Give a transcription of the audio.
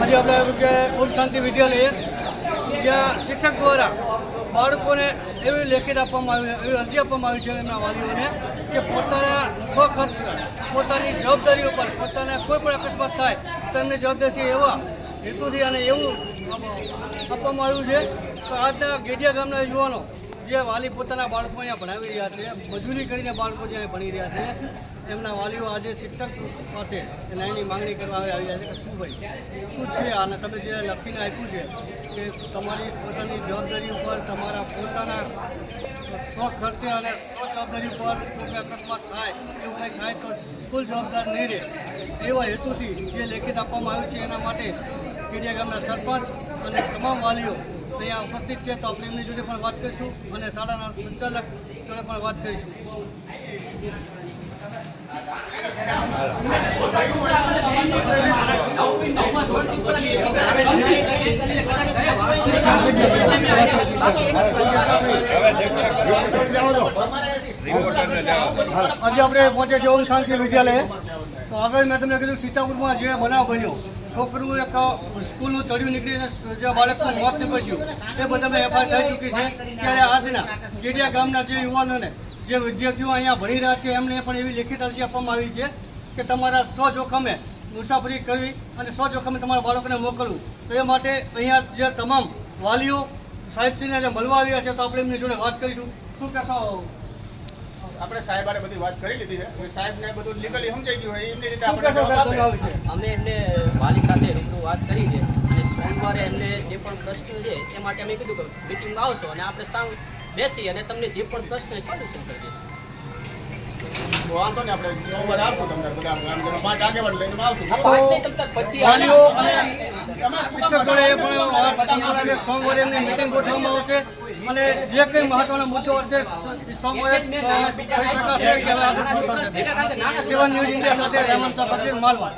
આજે આપણે આવ્યું કે ઓમ શાંતિ વિદ્યાલય જ્યાં શિક્ષક દ્વારા બાળકોને એવી લેખિત આપવામાં આવી એવી અરજી આપવામાં આવી છે એમના વાલીઓને કે પોતાના સ્વખર્ચ પોતાની જવાબદારી ઉપર પોતાને કોઈ પણ અકસ્માત થાય તો એમની જવાબદારી એવા હેતુથી અને એવું આપવામાં આવ્યું છે તો આજના ગેડિયા ગામના યુવાનો જે વાલી પોતાના બાળકો અહીંયા ભણાવી રહ્યા છે મજૂરી કરીને બાળકો જ્યાં ભણી રહ્યા છે એમના વાલીઓ આજે શિક્ષક પાસે ન્યાયની માંગણી કરવા આવી રહ્યા છે કે શું ભાઈ શું છે અને તમે જે લખીને આપ્યું છે કે તમારી પોતાની જવાબદારી ઉપર તમારા પોતાના સ્વખર્ચે અને સ્વજવાબદારી ઉપર કોઈ અકસ્માત થાય એવું કંઈ થાય તો સ્કૂલ જવાબદાર નહીં રહે એવા હેતુથી જે લેખિત આપવામાં આવ્યું છે એના માટે ગેડિયા ગામના સરપંચ અને તમામ વાલીઓ અહીંયા ઉપસ્થિત છે તો આપણે એમની જોડે પણ વાત કરીશું અને શાળાના સંચાલક જોડે પણ વાત કરીશું. આજે આપણે પહોંચે છે ઓમ શાંતિ વિદ્યાલય. તો આગળ મેં તમને કીધું સીતાપુરમાં જે બનાવ બન્યો છોકરું એક સ્કૂલનું તળિયું નીકળીને જે બાળકનું મોત નીપજ્યું એ બધામાં એફઆઈઆર થઈ ચૂકી છે. ત્યારે આજના ગેડિયા ગામના જે યુવાનોને જે વિદ્યાર્થીઓ અહીંયા ભણી રહ્યા છે એમને પણ એવી લેખિત અરજી આપવામાં આવી છે કે તમારા સ્વજોખમે મુસાફરી કરવી અને સ્વજોખમે તમારા બાળકોને મોકલવું. તો એ માટે અહીંયા જે તમામ વાલીઓ સાહેબશ્રીને જે મળવા આવ્યા છે તો આપણે એમની જોડે વાત કરીશું. શું કહેશો? આપણે સાહેબારે બધી વાત કરી લીધી છે. સાહેબને બધું લીગલી સમજાઈ ગયું હોય એમની રીતે આપણે અમે એમને વાલી સાથે રૂબરૂ વાત કરી છે અને સોમવારે એમને જે પણ પ્રશ્ન છે એ માટે અમે કીધું કે મિટિંગમાં આવશો અને આપણે સાવ બેસી અને તમને જે પણ પ્રશ્ન સોલ્યુશન કરી દઈશું. વાંધો ને આપણે સોમવારે આવશું તમને બધા ગામજનો 5 આગેવાન લઈને આવશું. વાલીઓ અને શિક્ષક જોડે એ પણ સોમવારે એમની મિટિંગ ગોઠવવામાં આવશે અને જે કંઈ મહત્વનો મુદ્દો હશે સોમવારે કહી શકાશે કે હવે આગળ શું થશે. સેવન ન્યૂઝ ઇન્ડિયા સાથે રહેમાન શાહ ફકીર માલવા.